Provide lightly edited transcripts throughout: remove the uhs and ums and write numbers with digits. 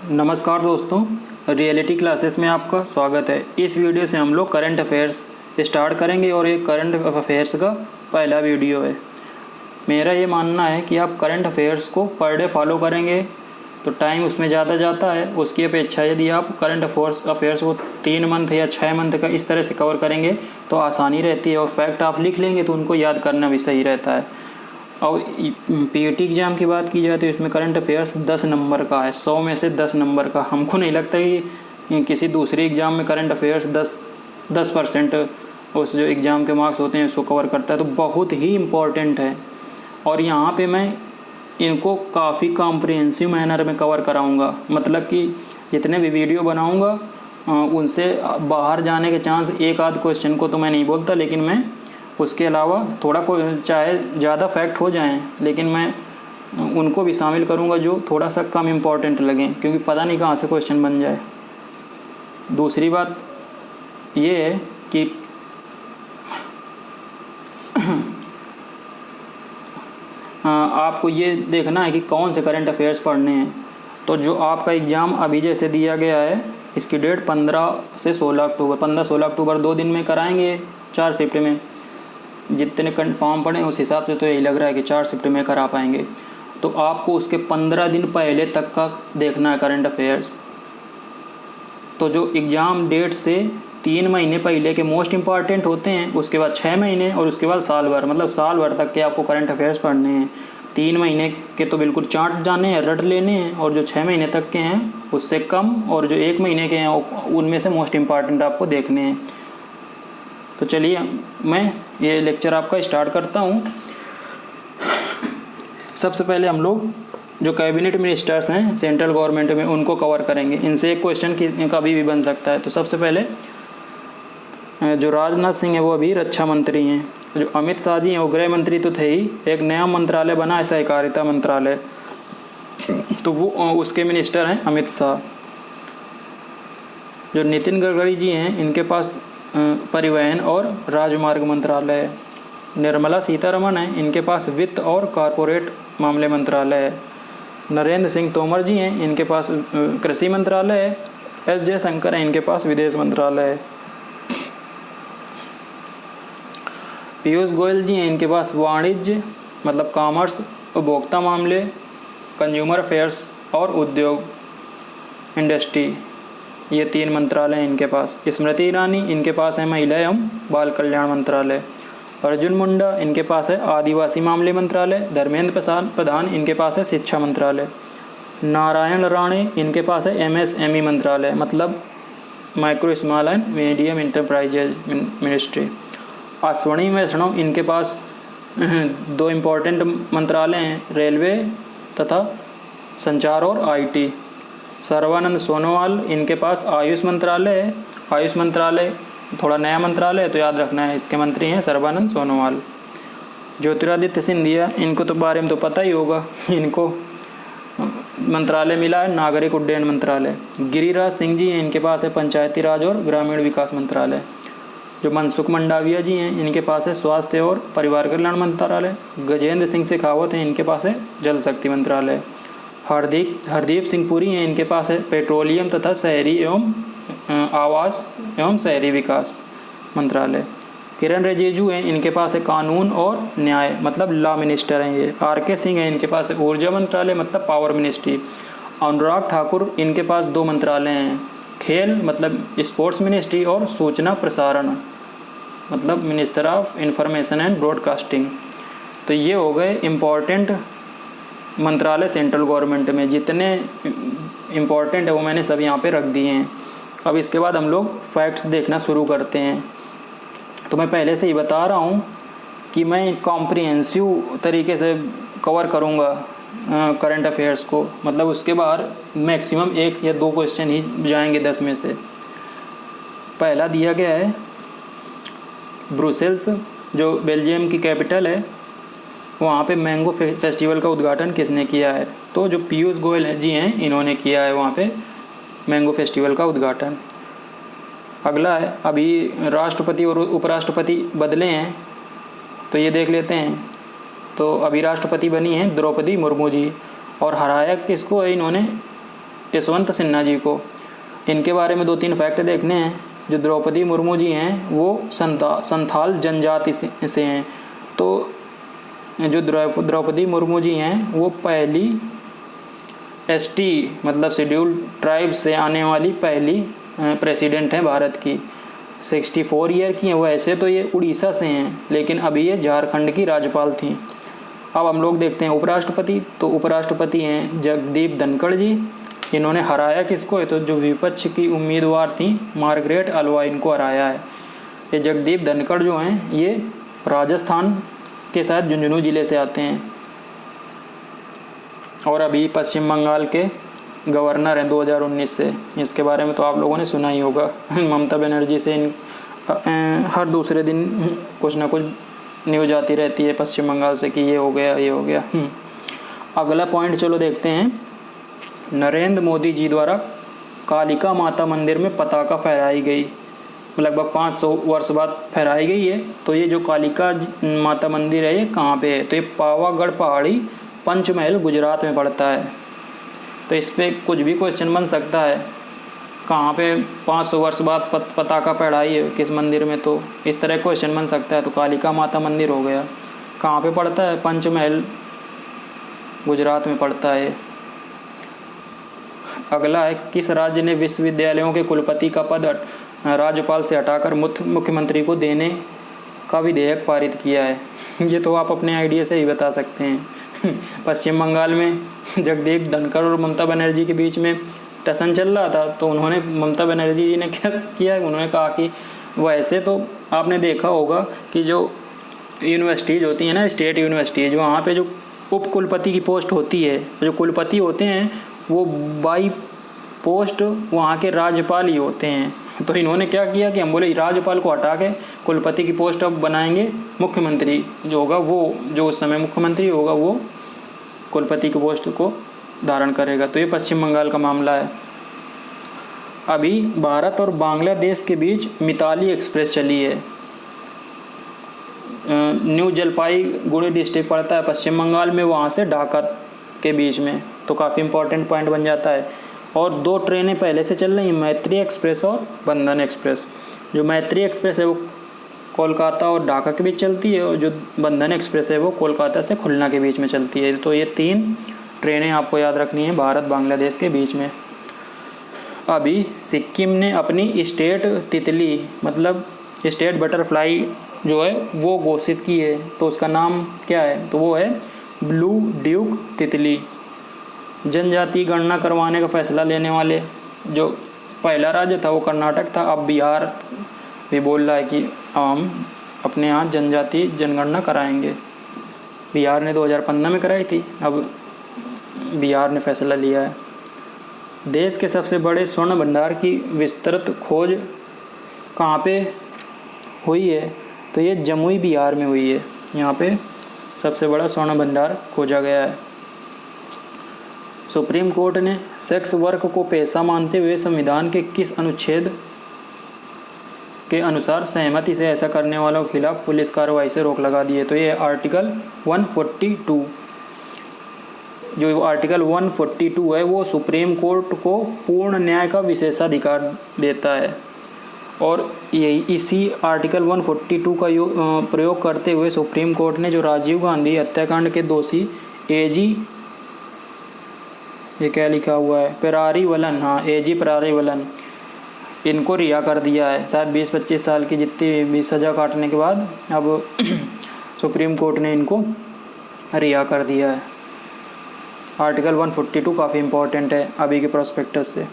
नमस्कार दोस्तों, reality classes में आपका स्वागत है। इस वीडियो से हम लोग करंट अफेयर्स स्टार्ट करेंगे और एक करंट अफेयर्स का पहला वीडियो है। मेरा ये मानना है कि आप करंट अफेयर्स को पर डे फॉलो करेंगे तो टाइम उसमें ज़्यादा जाता है। उसकी अपेक्षा यदि आप करंट अफेयर्स को 3 मंथ या 6 मंथ का इस तरह से कवर करेंगे तो आसानी रहती है और फैक्ट आप लिख लेंगे तो उनको याद करना भी सही रहता है। और पीईटी एग्ज़ाम की बात की जाए तो इसमें करंट अफेयर्स 10 नंबर का है, 100 में से 10 नंबर का। हमको नहीं लगता कि किसी दूसरे एग्ज़ाम में करंट अफेयर्स 10% उस जो एग्ज़ाम के मार्क्स होते हैं उसको कवर करता है, तो बहुत ही इम्पॉर्टेंट है। और यहाँ पे मैं इनको काफ़ी कॉम्प्रिहेंसिव मैनर में कवर कराऊँगा, मतलब कि जितने भी वीडियो बनाऊँगा उनसे बाहर जाने के चांस एक आध क्वेश्चन को तो मैं नहीं बोलता, लेकिन मैं उसके अलावा थोड़ा को चाहे ज़्यादा फैक्ट हो जाएं लेकिन मैं उनको भी शामिल करूंगा जो थोड़ा सा कम इम्पोर्टेंट लगें, क्योंकि पता नहीं कहाँ से क्वेश्चन बन जाए। दूसरी बात ये है कि आपको ये देखना है कि कौन से करंट अफेयर्स पढ़ने हैं। तो जो आपका एग्ज़ाम अभी जैसे दिया गया है, इसकी डेट 15 से 16 अक्टूबर 15-16 अक्टूबर 2 दिन में कराएंगे 4 शिफ्ट में। जितने कंफर्म पड़े उस हिसाब से तो यही लग रहा है कि 4 शिफ्ट में करा पाएंगे। तो आपको उसके 15 दिन पहले तक का देखना है करंट अफेयर्स। तो जो एग्ज़ाम डेट से 3 महीने पहले के मोस्ट इम्पॉर्टेंट होते हैं, उसके बाद 6 महीने और उसके बाद साल भर, मतलब साल भर तक के आपको करंट अफेयर्स पढ़ने हैं। 3 महीने के तो बिल्कुल चाट जाने हैं, रट लेने हैं, और जो 6 महीने तक के हैं उससे कम, और जो 1 महीने के हैं उनमें से मोस्ट इम्पॉर्टेंट आपको देखने हैं। तो चलिए मैं ये लेक्चर आपका स्टार्ट करता हूँ। सबसे पहले हम लोग जो कैबिनेट मिनिस्टर्स हैं सेंट्रल गवर्नमेंट में उनको कवर करेंगे। इनसे एक क्वेश्चन कभी भी बन सकता है। तो सबसे पहले जो राजनाथ सिंह है वो अभी रक्षा मंत्री हैं। जो अमित शाह जी हैं वो गृह मंत्री तो थे ही, एक नया मंत्रालय बना है सहकारिता मंत्रालय, तो वो उसके मिनिस्टर हैं अमित शाह। जो नितिन गडकरी जी हैं इनके पास परिवहन और राजमार्ग मंत्रालय है। निर्मला सीतारमण है, इनके पास वित्त और कॉरपोरेट मामले मंत्रालय है। नरेंद्र सिंह तोमर जी हैं, इनके पास कृषि मंत्रालय है। एस जयशंकर हैं, इनके पास विदेश मंत्रालय है। पीयूष गोयल जी हैं, इनके पास वाणिज्य मतलब कॉमर्स, उपभोक्ता मामले, कंज्यूमर अफेयर्स और उद्योग इंडस्ट्री, ये 3 मंत्रालय हैं इनके पास। स्मृति ईरानी, इनके पास है महिला एवं बाल कल्याण मंत्रालय। अर्जुन मुंडा, इनके पास है आदिवासी मामले मंत्रालय। धर्मेंद्र प्रधान, इनके पास है शिक्षा मंत्रालय। नारायण राणे, इनके पास है MSME मंत्रालय, मतलब micro small and medium enterprises ministry. Ashwini Vaishnaw, इनके पास 2 इम्पोर्टेंट मंत्रालय हैं, रेलवे तथा संचार और IT। सर्बानंद सोनोवाल, इनके पास आयुष मंत्रालय है। आयुष मंत्रालय थोड़ा नया मंत्रालय है तो याद रखना है, इसके मंत्री हैं सर्बानंद सोनोवाल। ज्योतिरादित्य सिंधिया, इनको तो बारे में तो पता ही होगा, इनको मंत्रालय मिला है नागरिक उड्डयन मंत्रालय। गिरिराज सिंह जी हैं, इनके पास है पंचायती राज और ग्रामीण विकास मंत्रालय। जो मनसुख मंडाविया जी हैं, इनके पास है स्वास्थ्य और परिवार कल्याण मंत्रालय। गजेंद्र सिंह शेखावत हैं, इनके पास है जल शक्ति मंत्रालय। हरदीप सिंह पुरी हैं, इनके पास है पेट्रोलियम तथा शहरी एवं आवास एवं शहरी विकास मंत्रालय। किरण रिजिजू हैं, इनके पास है कानून और न्याय, मतलब लॉ मिनिस्टर हैं ये। RK सिंह हैं, इनके पास है ऊर्जा मंत्रालय, मतलब पावर मिनिस्ट्री। अनुराग ठाकुर, इनके पास 2 मंत्रालय हैं, खेल मतलब स्पोर्ट्स मिनिस्ट्री और सूचना प्रसारण मतलब minister of information and broadcasting. तो ये हो गए इम्पॉर्टेंट मंत्रालय सेंट्रल गवर्नमेंट में। जितने इम्पॉर्टेंट है वो मैंने सब यहाँ पे रख दिए हैं। अब इसके बाद हम लोग फैक्ट्स देखना शुरू करते हैं। तो मैं पहले से ही बता रहा हूँ कि मैं कॉम्प्रिहेंसिव तरीके से कवर करूँगा करंट अफेयर्स को, मतलब उसके बाहर मैक्सिमम 1 या 2 क्वेश्चन ही जाएंगे 10 में से। पहला दिया गया है ब्रुसेल्स, जो बेल्जियम की कैपिटल है, वहाँ पे मैंगो फेस्टिवल का उद्घाटन किसने किया है? तो जो पीयूष गोयल जी हैं इन्होंने किया है वहाँ पे मैंगो फेस्टिवल का उद्घाटन। अगला है, अभी राष्ट्रपति और उपराष्ट्रपति बदले हैं तो ये देख लेते हैं। तो अभी राष्ट्रपति बनी हैं द्रौपदी मुर्मू जी, और हराया किसको है इन्होंने? यशवंत सिन्हा जी को। इनके बारे में 2-3 फैक्ट देखने हैं। जो द्रौपदी मुर्मू जी हैं वो संथाल जनजाति से हैं। तो जो द्रौपदी मुर्मू जी हैं वो पहली ST मतलब शेड्यूल्ड ट्राइब से आने वाली पहली प्रेसिडेंट हैं भारत की। 64 ईयर की हैं। वैसे तो ये उड़ीसा से हैं, लेकिन अभी ये झारखंड की राज्यपाल थी। अब हम लोग देखते हैं उपराष्ट्रपति। तो उपराष्ट्रपति हैं जगदीप धनखड़ जी। इन्होंने हराया किसको? तो जो विपक्ष की उम्मीदवार थी मार्गरेट अल्वा, इनको हराया है। ये जगदीप धनखड़ जो हैं ये राजस्थान के साथ झुंझुनू ज़िले से आते हैं और अभी पश्चिम बंगाल के गवर्नर हैं 2019 से। इसके बारे में तो आप लोगों ने सुना ही होगा। ममता बनर्जी से हर दूसरे दिन कुछ ना कुछ न्यूज आती रहती है पश्चिम बंगाल से कि ये हो गया ये हो गया। अगला पॉइंट चलो देखते हैं। नरेंद्र मोदी जी द्वारा कालिका माता मंदिर में पताका फहराई गई, लगभग 500 वर्ष बाद फहराई गई है। तो ये जो कालिका माता मंदिर है ये कहाँ पे है? तो ये पावागढ़ पहाड़ी पंचमहल गुजरात में पड़ता है। तो इस पर कुछ भी क्वेश्चन बन सकता है, कहाँ पे 500 वर्ष बाद पताका फहराई है, किस मंदिर में? तो इस तरह क्वेश्चन बन सकता है। तो कालिका माता मंदिर हो गया, कहाँ पे पड़ता है? पंचमहल गुजरात में पड़ता है। अगला है, किस राज्य ने विश्वविद्यालयों के कुलपति का पद राज्यपाल से हटाकर मुख्यमंत्री को देने का विधेयक पारित किया है? ये तो आप अपने आइडिया से ही बता सकते हैं। पश्चिम बंगाल में जगदीप धनखड़ और ममता बनर्जी के बीच में टसन चल रहा था, तो उन्होंने ममता बनर्जी जी ने क्या किया? उन्होंने कहा कि वैसे तो आपने देखा होगा कि जो यूनिवर्सिटीज़ होती हैं ना, स्टेट यूनिवर्सिटीज़, वहाँ पे जो उप कुलपति की पोस्ट होती है, जो कुलपति होते हैं वो बाई पोस्ट वहाँ के राज्यपाल ही होते हैं। तो इन्होंने क्या किया कि हम बोले राज्यपाल को हटा के कुलपति की पोस्ट अब बनाएंगे मुख्यमंत्री जो होगा, वो जो उस समय मुख्यमंत्री होगा वो कुलपति की पोस्ट को धारण करेगा। तो ये पश्चिम बंगाल का मामला है। अभी भारत और बांग्लादेश के बीच मिताली एक्सप्रेस चली है। न्यू जलपाईगुड़ी डिस्ट्रिक्ट पड़ता है पश्चिम बंगाल में, वहाँ से ढाका के बीच में। तो काफ़ी इंपॉर्टेंट पॉइंट बन जाता है। और 2 ट्रेनें पहले से चल रही हैं, मैत्री एक्सप्रेस और बंधन एक्सप्रेस। जो मैत्री एक्सप्रेस है वो कोलकाता और ढाका के बीच चलती है, और जो बंधन एक्सप्रेस है वो कोलकाता से खुलना के बीच में चलती है। तो ये 3 ट्रेनें आपको याद रखनी है भारत बांग्लादेश के बीच में। अभी सिक्किम ने अपनी स्टेट तितली मतलब स्टेट बटरफ्लाई जो है वो घोषित की है। तो उसका नाम क्या है? तो वो है ब्लू ड्यूक तितली। जनजाति गणना करवाने का फैसला लेने वाले जो पहला राज्य था वो कर्नाटक था। अब बिहार भी बोल रहा है कि हम अपने यहाँ जनजाति जनगणना कराएंगे। बिहार ने 2015 में कराई थी, अब बिहार ने फैसला लिया है। देश के सबसे बड़े स्वर्ण भंडार की विस्तृत खोज कहाँ पे हुई है? तो ये जमुई बिहार में हुई है। यहाँ पे सबसे बड़ा स्वर्ण भंडार खोजा गया है। सुप्रीम कोर्ट ने सेक्स वर्क को पेशा मानते हुए संविधान के किस अनुच्छेद के अनुसार सहमति से ऐसा करने वालों के खिलाफ पुलिस कार्रवाई से रोक लगा दी है? तो ये आर्टिकल 142। जो आर्टिकल 142 है वो सुप्रीम कोर्ट को पूर्ण न्याय का विशेषाधिकार देता है। और यही इसी आर्टिकल 142 का प्रयोग करते हुए सुप्रीम कोर्ट ने जो राजीव गांधी हत्याकांड के दोषी AG, ये क्या लिखा हुआ है, पेरारीवलन, हाँ AG पेरारीवलन, इनको रिहा कर दिया है। शायद 20-25 साल की जितनी भी सज़ा काटने के बाद अब सुप्रीम कोर्ट ने इनको रिहा कर दिया है। आर्टिकल 142 काफ़ी इम्पोर्टेंट है अभी के प्रोस्पेक्टस से।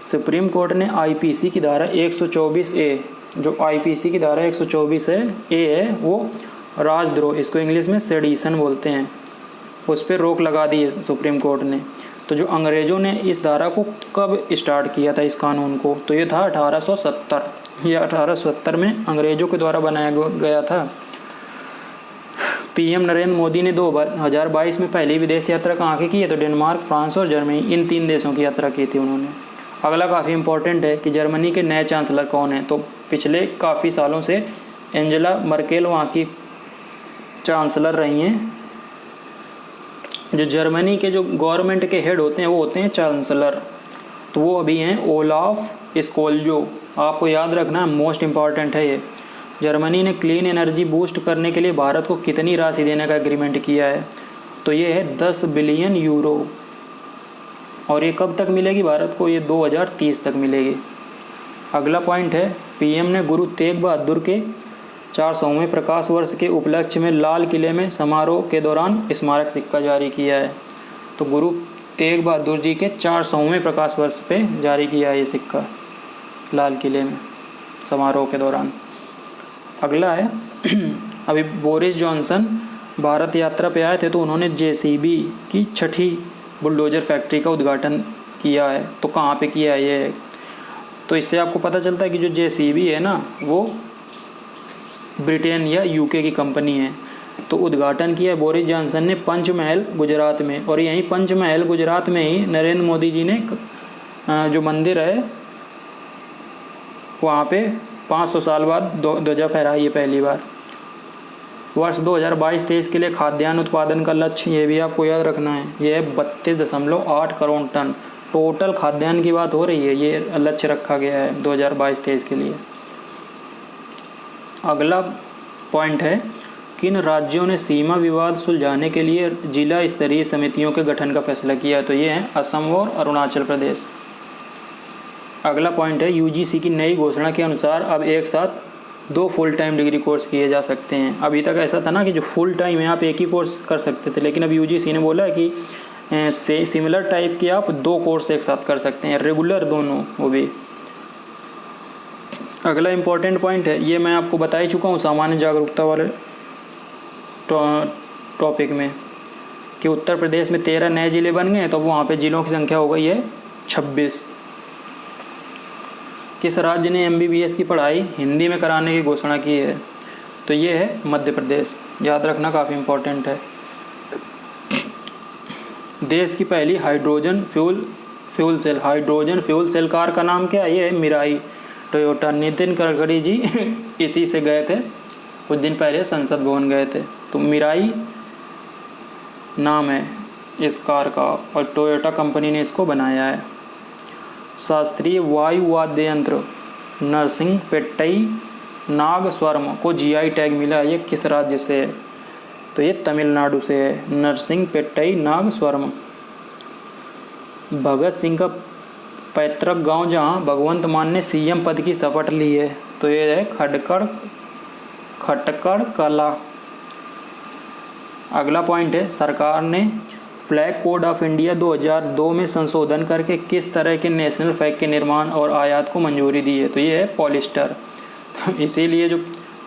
सुप्रीम कोर्ट ने IPC की धारा 124A, जो IPC की धारा 124 है A है वो राजद्रोह, इसको इंग्लिश में सेडिशन बोलते हैं, उस पर रोक लगा दी है सुप्रीम कोर्ट ने। तो जो अंग्रेज़ों ने इस धारा को कब स्टार्ट किया था इस कानून को? तो ये था 1870। ये 1870 में अंग्रेज़ों के द्वारा बनाया गया था। PM नरेंद्र मोदी ने 2022 में पहली विदेश यात्रा कहाँ की है? तो डेनमार्क, फ्रांस और जर्मनी, इन 3 देशों की यात्रा की थी उन्होंने। अगला काफ़ी इंपॉर्टेंट है कि जर्मनी के नए चांसलर कौन है? तो पिछले काफ़ी सालों से एंजेला मर्केल वहाँ की चांसलर रही हैं। जो जर्मनी के जो गवर्नमेंट के हेड होते हैं वो होते हैं चांसलर। तो वो अभी हैं ओलाफ स्कोल्जो। आपको याद रखना, मोस्ट इम्पॉर्टेंट है ये। जर्मनी ने क्लीन एनर्जी बूस्ट करने के लिए भारत को कितनी राशि देने का एग्रीमेंट किया है? तो ये है 10 बिलियन यूरो। और ये कब तक मिलेगी भारत को? ये 2030 तक मिलेगी। अगला पॉइंट है, पीएम ने गुरु तेग बहादुर के 400वें प्रकाश वर्ष के उपलक्ष्य में लाल किले में समारोह के दौरान स्मारक सिक्का जारी किया है। तो गुरु तेग बहादुर जी के 400वें प्रकाश वर्ष पे जारी किया है ये सिक्का लाल किले में समारोह के दौरान। अगला है अभी बोरिस जॉनसन भारत यात्रा पे आए थे, तो उन्होंने जेसीबी की 6ठी बुलडोजर फैक्ट्री का उद्घाटन किया है। तो कहाँ पे किया है ये? तो इससे आपको पता चलता है कि जो जेसीबी है ना, वो ब्रिटेन या यूके की कंपनी है। तो उद्घाटन किया बोरिस जॉनसन ने पंचमहल गुजरात में। और यहीं पंचमहल गुजरात में ही नरेंद्र मोदी जी ने जो मंदिर है वहाँ पे 500 साल बाद ध्वजा फहराई है पहली बार। वर्ष 2022-23 के लिए खाद्यान्न उत्पादन का लक्ष्य, ये भी आपको याद रखना है, ये है 32.8 करोड़ टन। टोटल खाद्यान्न की बात हो रही है, ये लक्ष्य रखा गया है 2022-23 के लिए। अगला पॉइंट है, किन राज्यों ने सीमा विवाद सुलझाने के लिए जिला स्तरीय समितियों के गठन का फैसला किया है? तो ये हैं असम और अरुणाचल प्रदेश। अगला पॉइंट है, यूजीसी की नई घोषणा के अनुसार अब एक साथ 2 फुल टाइम डिग्री कोर्स किए जा सकते हैं। अभी तक ऐसा था ना कि जो फुल टाइम है आप एक ही कोर्स कर सकते थे, लेकिन अब यूजीसी ने बोला है कि सिमिलर टाइप के आप 2 कोर्स एक साथ कर सकते हैं, रेगुलर दोनों वो भी। अगला इम्पोर्टेंट पॉइंट है, ये मैं आपको बता ही चुका हूँ सामान्य जागरूकता वाले टॉपिक में, कि उत्तर प्रदेश में 13 नए ज़िले बन गए, तो वहाँ पे ज़िलों की संख्या हो गई है 26। किस राज्य ने एमबीबीएस की पढ़ाई हिंदी में कराने की घोषणा की है? तो ये है मध्य प्रदेश। याद रखना, काफ़ी इम्पोर्टेंट है। देश की पहली हाइड्रोजन फ्यूल सेल कार का नाम क्या है? ये है मिराई टोयोटा। नितिन गडकरी जी इसी से गए थे, कुछ दिन पहले संसद भवन गए थे। तो मिराई नाम है इस कार का और टोयोटा कंपनी ने इसको बनाया है। शास्त्रीय वायु वाद्य यंत्र नरसिंहपेट्टई नागस्वरम को जीआई टैग मिला है। ये किस राज्य से है? तो ये तमिलनाडु से है, नरसिंहपेट्टई नागस्वरम। भगत सिंह का पैतृक गांव जहां भगवंत मान ने सीएम पद की शपथ ली है, तो ये है खटकड़ कला। अगला पॉइंट है, सरकार ने फ्लैग कोड ऑफ इंडिया 2002 में संशोधन करके किस तरह के नेशनल फ्लैग के निर्माण और आयात को मंजूरी दी है? तो ये है पॉलिस्टर। तो इसीलिए जो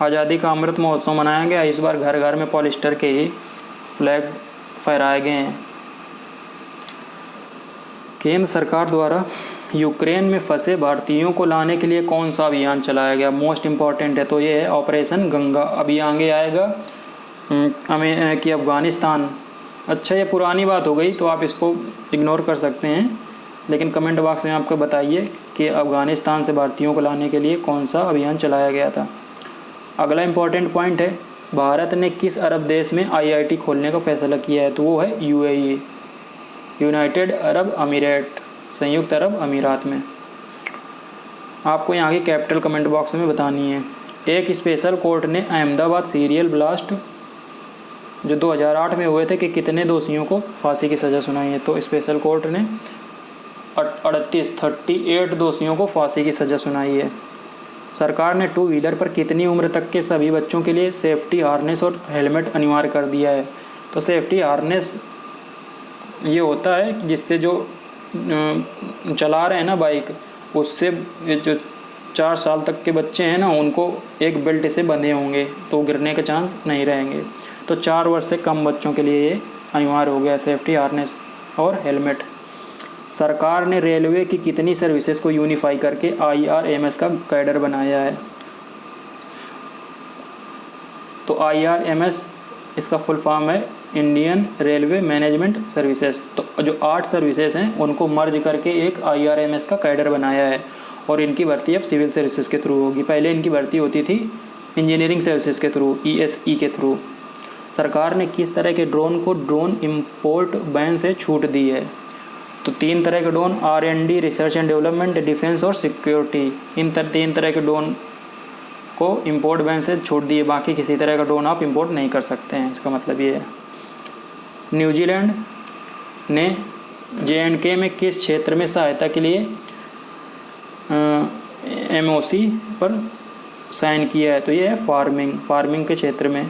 आज़ादी का अमृत महोत्सव मनाया गया, इस बार घर घर में पॉलिस्टर के ही फ्लैग फहराए गए हैं। केंद्र सरकार द्वारा यूक्रेन में फंसे भारतीयों को लाने के लिए कौन सा अभियान चलाया गया? मोस्ट इम्पॉर्टेंट है, तो ये है ऑपरेशन गंगा। अभी आगे आएगा कि अफ़गानिस्तान। अच्छा, ये पुरानी बात हो गई तो आप इसको इग्नोर कर सकते हैं, लेकिन कमेंट बॉक्स में आपको बताइए कि अफ़गानिस्तान से भारतीयों को लाने के लिए कौन सा अभियान चलाया गया था। अगला इम्पॉर्टेंट पॉइंट है, भारत ने किस अरब देश में आईआईटी खोलने का फैसला किया है? तो वो है यूएई, यूनाइटेड अरब अमीरेट, संयुक्त अरब अमीरात में। आपको यहाँ की कैपिटल कमेंट बॉक्स में बतानी है। एक स्पेशल कोर्ट ने अहमदाबाद सीरियल ब्लास्ट जो 2008 में हुए थे कि कितने दोषियों को फांसी की सज़ा सुनाई है? तो स्पेशल कोर्ट ने 38 दोषियों को फांसी की सज़ा सुनाई है। सरकार ने 2 व्हीलर पर कितनी उम्र तक के सभी बच्चों के लिए सेफ्टी हार्नेस और हेलमेट अनिवार्य कर दिया है? तो सेफ्टी हार्नेस ये होता है कि जिससे जो चला रहे हैं ना बाइक, उससे जो 4 साल तक के बच्चे हैं ना, उनको एक बेल्ट से बंधे होंगे तो गिरने के चांस नहीं रहेंगे। तो 4 वर्ष से कम बच्चों के लिए ये अनिवार्य हो गया सेफ्टी हार्नेस और हेलमेट। सरकार ने रेलवे की कितनी सर्विसेज को यूनिफाई करके IRMS का कैडर बनाया है? तो IRMS इसका फुल फॉर्म है इंडियन रेलवे मैनेजमेंट सर्विसेज। तो जो 8 सर्विसेज हैं उनको मर्ज करके एक IRMS का कैडर बनाया है और इनकी भर्ती अब सिविल सर्विसेज के थ्रू होगी। पहले इनकी भर्ती होती थी इंजीनियरिंग सर्विसेज के थ्रू, ESE के थ्रू। सरकार ने किस तरह के ड्रोन को ड्रोन इंपोर्ट बैन से छूट दी है? तो 3 तरह के drone, R&D research and development, defence और सिक्योरिटी, इन 3 तरह के ड्रोन को इंपोर्ट बैन से छूट दिए, बाकी किसी तरह का ड्रोन आप इंपोर्ट नहीं कर सकते हैं। इसका मतलब ये है। न्यूजीलैंड ने J&K में किस क्षेत्र में सहायता के लिए MOC पर साइन किया है? तो ये है फार्मिंग के क्षेत्र में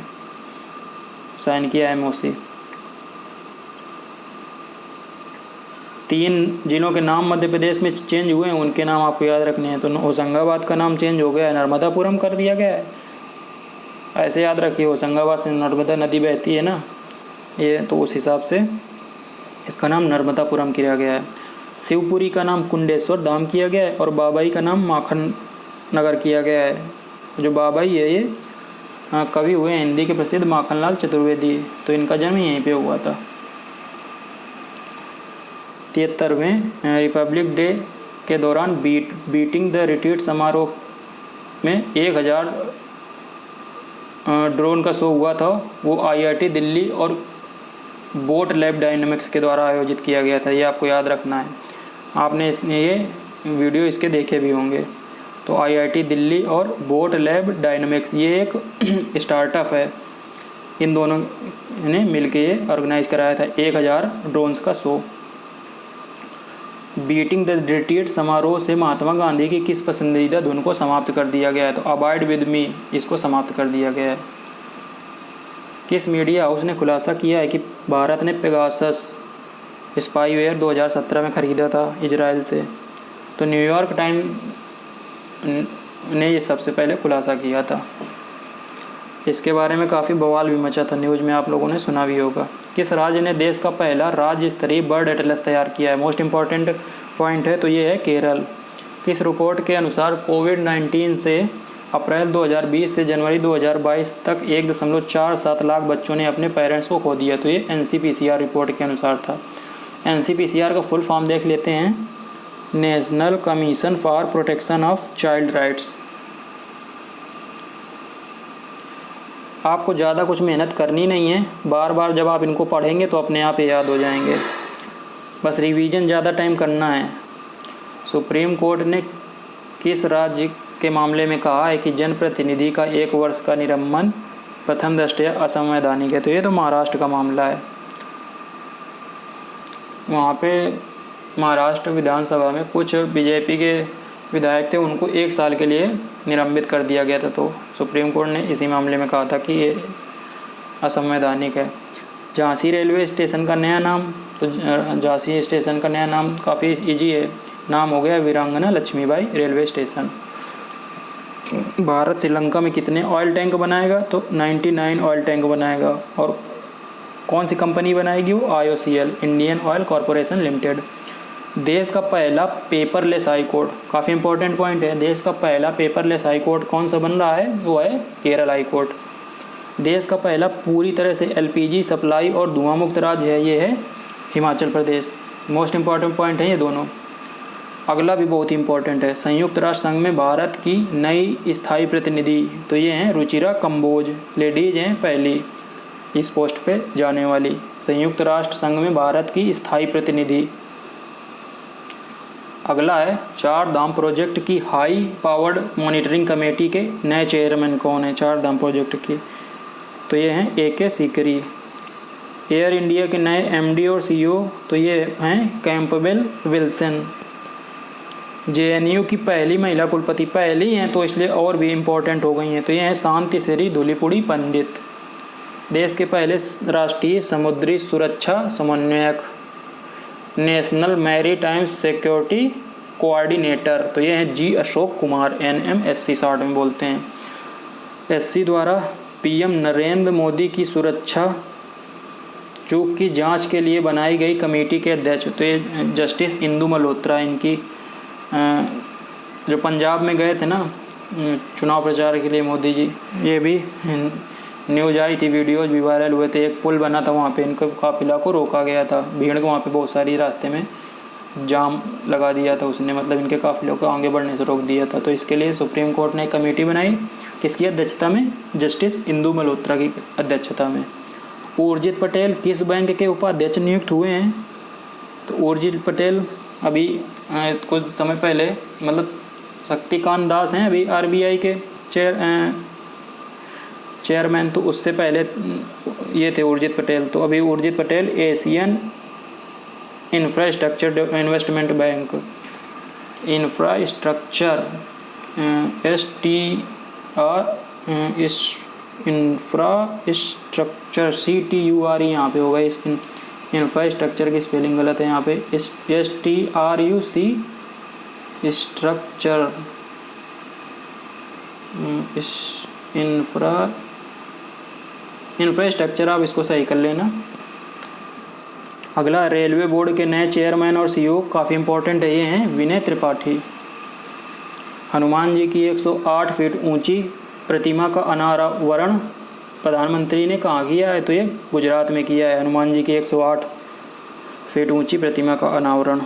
साइन किया है MOC। 3 जिलों के नाम मध्य प्रदेश में चेंज हुए हैं, उनके नाम आपको याद रखने हैं। तो होशंगाबाद का नाम चेंज हो गया है, नर्मदापुरम कर दिया गया है। ऐसे याद रखिए, होशंगाबाद से नर्मदा नदी बहती है ना, ये तो उस हिसाब से इसका नाम नर्मदापुरम किया गया है। शिवपुरी का नाम कुंडेश्वर धाम किया गया है और बाबाई का नाम माखन नगर किया गया है। जो बाबाई है ये कवि हुए हैं हिंदी के प्रसिद्ध माखनलाल चतुर्वेदी, तो इनका जन्म यहीं पे हुआ था। 73वें रिपब्लिक डे के दौरान बीटिंग द रिट्रीट समारोह में 1000 ड्रोन का शो हुआ था। वो IIT दिल्ली और बोट लैब डायनेमिक्स के द्वारा आयोजित किया गया था। ये आपको याद रखना है, आपने ये वीडियो इसके देखे भी होंगे। तो IIT दिल्ली और बोट लैब डायनेमिक्स ये एक स्टार्टअप है, इन दोनों ने मिलकर ये ऑर्गेनाइज कराया था 1000 ड्रोन्स का शो। बीटिंग द रिट्रीट समारोह से महात्मा गांधी की किस पसंदीदा धुन को समाप्त कर दिया गया है? तो अबाइड विद मी, इसको समाप्त कर दिया गया है। किस मीडिया हाउस ने खुलासा किया है कि भारत ने पेगासस स्पाईवेयर 2017 में ख़रीदा था इजराइल से? तो न्यूयॉर्क टाइम ने ये सबसे पहले खुलासा किया था। इसके बारे में काफ़ी बवाल भी मचा था, न्यूज़ में आप लोगों ने सुना भी होगा। किस राज्य ने देश का पहला राज्य स्तरीय बर्ड एटलस तैयार किया है? मोस्ट इम्पॉर्टेंट पॉइंट है, तो ये है केरल। किस रिपोर्ट के अनुसार कोविड-19 से अप्रैल 2020 से जनवरी 2022 तक 1.47 लाख बच्चों ने अपने पेरेंट्स को खो दिया? तो ये NCPCR रिपोर्ट के अनुसार था। NCPCR का फुल फॉर्म देख लेते हैं, national commission for protection of child rights. आपको ज़्यादा कुछ मेहनत करनी नहीं है, बार बार जब आप इनको पढ़ेंगे तो अपने आप ये याद हो जाएंगे, बस रिवीजन ज़्यादा टाइम करना है। सुप्रीम कोर्ट ने किस राज्य के मामले में कहा है कि जनप्रतिनिधि का 1 वर्ष का निलंबन प्रथम दृष्टया असंवैधानिक है? तो ये तो महाराष्ट्र का मामला है। वहाँ पे महाराष्ट्र विधानसभा में कुछ BJP के विधायक थे, उनको 1 साल के लिए निलंबित कर दिया गया था। तो सुप्रीम कोर्ट ने इसी मामले में कहा था कि ये असंवैधानिक है। झांसी रेलवे स्टेशन का नया नाम, तो झांसी स्टेशन का नया नाम काफ़ी इजी है, नाम हो गया वीरांगना लक्ष्मीबाई रेलवे स्टेशन। भारत श्रीलंका में कितने ऑयल टैंक बनाएगा? तो 99 ऑयल टैंक बनाएगा। और कौन सी कंपनी बनाएगी? वो IOCL, Indian oil corporation limited. देश का पहला पेपरलेस हाई कोर्ट, काफ़ी इंपॉर्टेंट पॉइंट है, देश का पहला पेपरलेस हाई कोर्ट कौन सा बन रहा है? वो है केरल हाई कोर्ट। देश का पहला पूरी तरह से LPG सप्लाई और धुआं मुक्त राज्य है, ये है Himachal Pradesh. Most important point है ये दोनों। अगला भी बहुत इंपॉर्टेंट है, संयुक्त राष्ट्र संघ में भारत की नई स्थायी प्रतिनिधि, तो ये हैं रुचिरा कंबोज, लेडीज हैं पहली इस पोस्ट पे जाने वाली, संयुक्त राष्ट्र संघ में भारत की स्थायी प्रतिनिधि। अगला है 4 धाम प्रोजेक्ट की हाई पावर्ड मॉनिटरिंग कमेटी के नए चेयरमैन कौन है? 4 धाम प्रोजेक्ट की, तो ये हैं AK सीकरी। एयर इंडिया के नए MD और CEO, तो ये हैं कैंपबेल विल्सन। JNU की पहली महिला कुलपति, पहली हैं तो इसलिए और भी इम्पोर्टेंट हो गई हैं, तो ये हैं शांति श्री धूलीपुड़ी पंडित। देश के पहले राष्ट्रीय समुद्री सुरक्षा समन्वयक, नेशनल मैरीटाइम सिक्योरिटी कोऑर्डिनेटर, तो ये हैं G Ashok Kumar, NMSC short में बोलते हैं। SC द्वारा PM नरेंद्र मोदी की सुरक्षा चूक की जांच के लिए बनाई गई कमेटी के अध्यक्ष, तो ये जस्टिस इंदु मल्होत्रा, इनकी जो पंजाब में गए थे ना चुनाव प्रचार के लिए मोदी जी, ये भी न्यूज़ आई थी, वीडियोज भी वायरल हुए थे। एक पुल बना था वहाँ पे, इनके काफिला को रोका गया था, भीड़ को वहाँ पे बहुत सारी रास्ते में जाम लगा दिया था उसने, मतलब इनके काफिलों को आगे बढ़ने से रोक दिया था। तो इसके लिए सुप्रीम कोर्ट ने एक कमेटी बनाई, किसकी अध्यक्षता में? जस्टिस इंदु मल्होत्रा की अध्यक्षता में। उर्जित पटेल किस बैंक के उपाध्यक्ष नियुक्त हुए हैं? तो उर्जित पटेल अभी कुछ समय पहले मतलब शक्तिकांत दास हैं अभी आरबीआई के चेयरमैन, तो उससे पहले ये थे उर्जित पटेल। तो अभी Urjit Patel Asian infrastructure investment bank, infrastructure infrastructure CTUR यहाँ पे होगा। इस इंफ्रास्ट्रक्चर की स्पेलिंग गलत है यहाँ पे, STRUC स्ट्रक्चर इंफ्रास्ट्रक्चर, आप इसको सही कर लेना। अगला रेलवे बोर्ड के नए चेयरमैन और CEO काफ़ी इंपॉर्टेंट है, ये हैं विनय त्रिपाठी। हनुमान जी की 108 फीट ऊंची प्रतिमा का अनावरण प्रधानमंत्री ने कहाँ किया है? तो ये गुजरात में किया है, हनुमान जी की 108 फीट ऊंची प्रतिमा का अनावरण।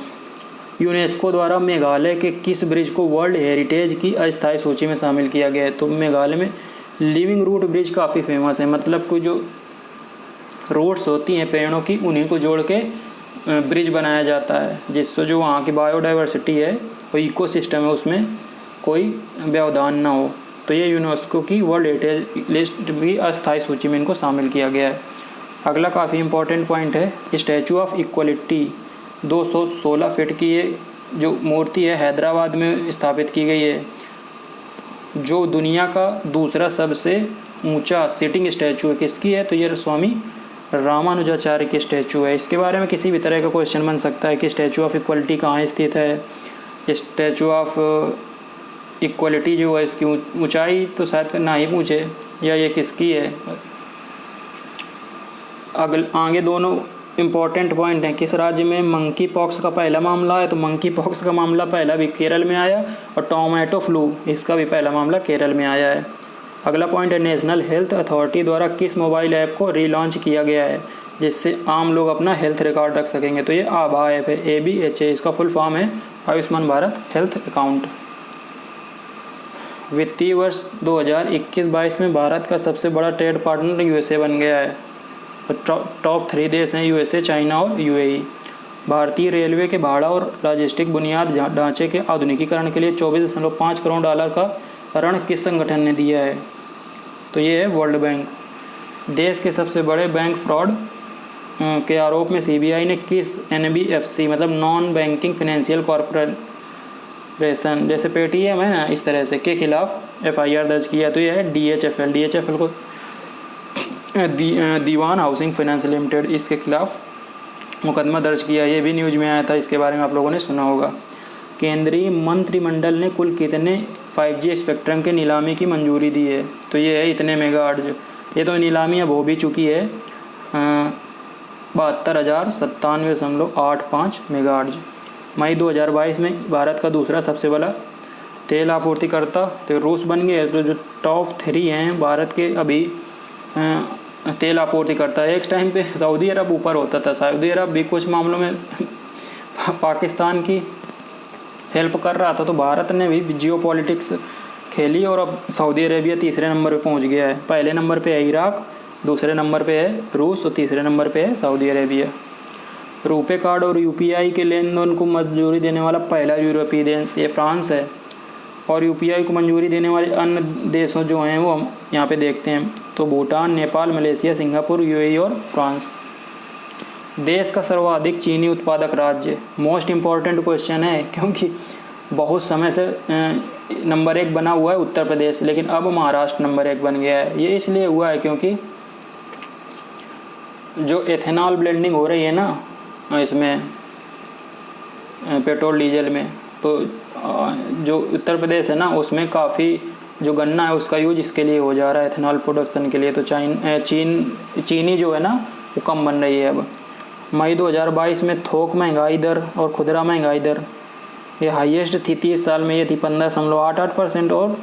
यूनेस्को द्वारा मेघालय के किस ब्रिज को वर्ल्ड हेरिटेज की अस्थायी सूची में शामिल किया गया है? तो मेघालय में लिविंग रूट ब्रिज काफ़ी फेमस है, मतलब कोई जो रूट्स होती हैं पेड़ों की उन्हीं को जोड़ के ब्रिज बनाया जाता है, जिससे जो वहाँ की बायोडाइवर्सिटी है वो इकोसिस्टम है उसमें कोई व्यवधान ना हो। तो ये यूनेस्को की वर्ल्ड हेरिटेज लिस्ट की अस्थायी सूची में इनको शामिल किया गया है। अगला काफ़ी इंपॉर्टेंट पॉइंट है, स्टैचू ऑफ इक्वलिटी 216 फीट की ये जो मूर्ति है हैदराबाद में स्थापित की गई है, जो दुनिया का दूसरा सबसे ऊंचा सिटिंग स्टैचू है। किसकी है? तो ये स्वामी रामानुजाचार्य की स्टैचू है। इसके बारे में किसी भी तरह का क्वेश्चन बन सकता है कि स्टैचू ऑफ इक्वलिटी कहाँ स्थित है, स्टैचू ऑफ इक्वलिटी जो है इसकी ऊंचाई तो शायद ना ही पूछे, या ये किसकी है। आगे दोनों इम्पॉर्टेंट पॉइंट हैं, किस राज्य में मंकी पॉक्स का पहला मामला है? तो मंकी पॉक्स का मामला पहला भी केरल में आया, और टोमेटो फ्लू इसका भी पहला मामला केरल में आया है। अगला पॉइंट है, नेशनल हेल्थ अथॉरिटी द्वारा किस मोबाइल ऐप को रीलॉन्च किया गया है जिससे आम लोग अपना हेल्थ रिकॉर्ड रख सकेंगे? तो ये आभा ऐप है, ABHA इसका फुल फॉर्म है, आयुष्मान भारत हेल्थ अकाउंट। वित्तीय वर्ष 2021-22 में भारत का सबसे बड़ा ट्रेड पार्टनर USA बन गया है। टॉप 3 देश हैं USA, चाइना और UAE। भारतीय रेलवे के भाड़ा और लॉजिस्टिक बुनियाद ढांचे के आधुनिकीकरण के लिए $24.5 करोड़ का ऋण किस संगठन ने दिया है? तो ये है वर्ल्ड बैंक। देश के सबसे बड़े बैंक फ्रॉड के आरोप में CBI ने किस NBFC मतलब नॉन बैंकिंग फाइनेंशियल कॉरपोरेशन जैसे पेटीएम है ना इस तरह से के खिलाफ FIR दर्ज किया? तो ये है DHFL को दीवान हाउसिंग फाइनेंस लिमिटेड, इसके खिलाफ मुकदमा दर्ज किया। ये भी न्यूज़ में आया था, इसके बारे में आप लोगों ने सुना होगा। केंद्रीय मंत्रिमंडल ने कुल कितने 5G स्पेक्ट्रम की नीलामी की मंजूरी दी है? तो ये है इतने मेगाहर्ट्ज़। ये तो नीलामी अब हो भी चुकी है, 72,097.85 मेगाहर्ट्ज़। मई 2022 में भारत का दूसरा सबसे बड़ा तेल आपूर्तिकर्ता तो रूस बन गया। तो जो टॉप 3 हैं भारत के अभी तेल आपूर्तिकर्ता, एक टाइम पे सऊदी अरब ऊपर होता था। सऊदी अरब भी कुछ मामलों में पाकिस्तान की हेल्प कर रहा था, तो भारत ने भी जियो पॉलिटिक्स खेली और अब सऊदी अरेबिया तीसरे नंबर पे पहुंच गया है। पहले नंबर पे है इराक, दूसरे नंबर पे है रूस और तीसरे नंबर पे है सऊदी अरेबिया। रुपे कार्ड और UPI के लेन देन को मंजूरी देने वाला पहला यूरोपीय देश ये फ्रांस है। और UPI को मंजूरी देने वाले अन्य देशों जो हैं वो हम यहाँ पे देखते हैं, तो Bhutan, Nepal, Malaysia, Singapore, UAE और फ्रांस। देश का सर्वाधिक चीनी उत्पादक राज्य, मोस्ट इम्पॉर्टेंट क्वेश्चन है क्योंकि बहुत समय से नंबर 1 बना हुआ है उत्तर प्रदेश, लेकिन अब महाराष्ट्र नंबर 1 बन गया है। ये इसलिए हुआ है क्योंकि जो एथेनॉल ब्लेंडिंग हो रही है ना इसमें पेट्रोल डीजल में, तो जो उत्तर प्रदेश है ना उसमें काफ़ी जो गन्ना है उसका यूज इसके लिए हो जा रहा है एथेनॉल प्रोडक्शन के लिए। तो चीनी जो है ना वो कम बन रही है अब। मई 2022 में थोक महंगाई दर और खुदरा महंगाई दर ये हाईएस्ट थी 30 साल में, ये थी 15.88% और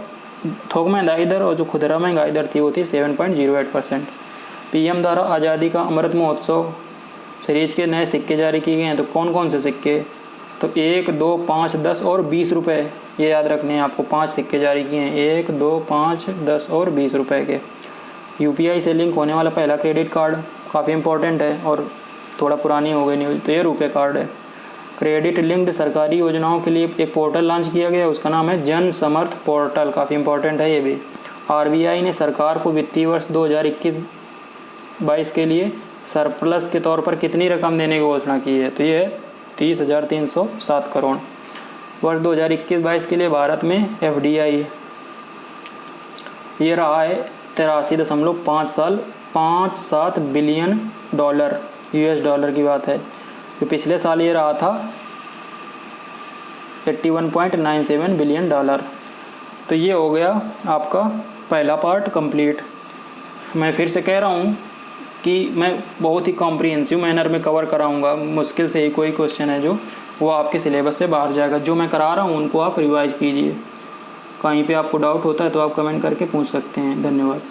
थोक महंगाई दर और जो खुदरा महंगाई दर थी वो थी 7.08%। PM द्वारा आज़ादी का अमृत महोत्सव सीरीज के नए सिक्के जारी किए गए हैं। तो कौन कौन से सिक्के? तो 1, 2, 5, 10 और 20 रुपये, ये याद रखने हैं आपको। 5 सिक्के जारी किए हैं, 1, 2, 5, 10 और 20 रुपये के। UPI से लिंक होने वाला पहला क्रेडिट कार्ड काफ़ी इंपॉर्टेंट है और थोड़ा पुरानी हो गई न्यूज़, तो ये रुपे कार्ड है। क्रेडिट लिंक्ड सरकारी योजनाओं के लिए एक पोर्टल लॉन्च किया गया, उसका नाम है जन समर्थ पोर्टल, काफ़ी इंपॉर्टेंट है ये भी। आरबीआई ने सरकार को वित्तीय वर्ष 2021-22 के लिए सरप्लस के तौर पर कितनी रकम देने की घोषणा की है, तो ये है 30,307 करोड़। वर्ष 2021-22 के लिए भारत में एफडीआई ये रहा है 83.57 बिलियन डॉलर, यूएस डॉलर की बात है। तो पिछले साल ये रहा था 81.97 बिलियन डॉलर। तो ये हो गया आपका पहला पार्ट कंप्लीट। मैं फिर से कह रहा हूँ कि मैं बहुत ही कॉम्प्रिहेंसिव मैनर में कवर कराऊंगा, मुश्किल से ही कोई क्वेश्चन है जो वो आपके सिलेबस से बाहर जाएगा। जो मैं करा रहा हूँ उनको आप रिवाइज कीजिए। कहीं पे आपको डाउट होता है तो आप कमेंट करके पूछ सकते हैं। धन्यवाद।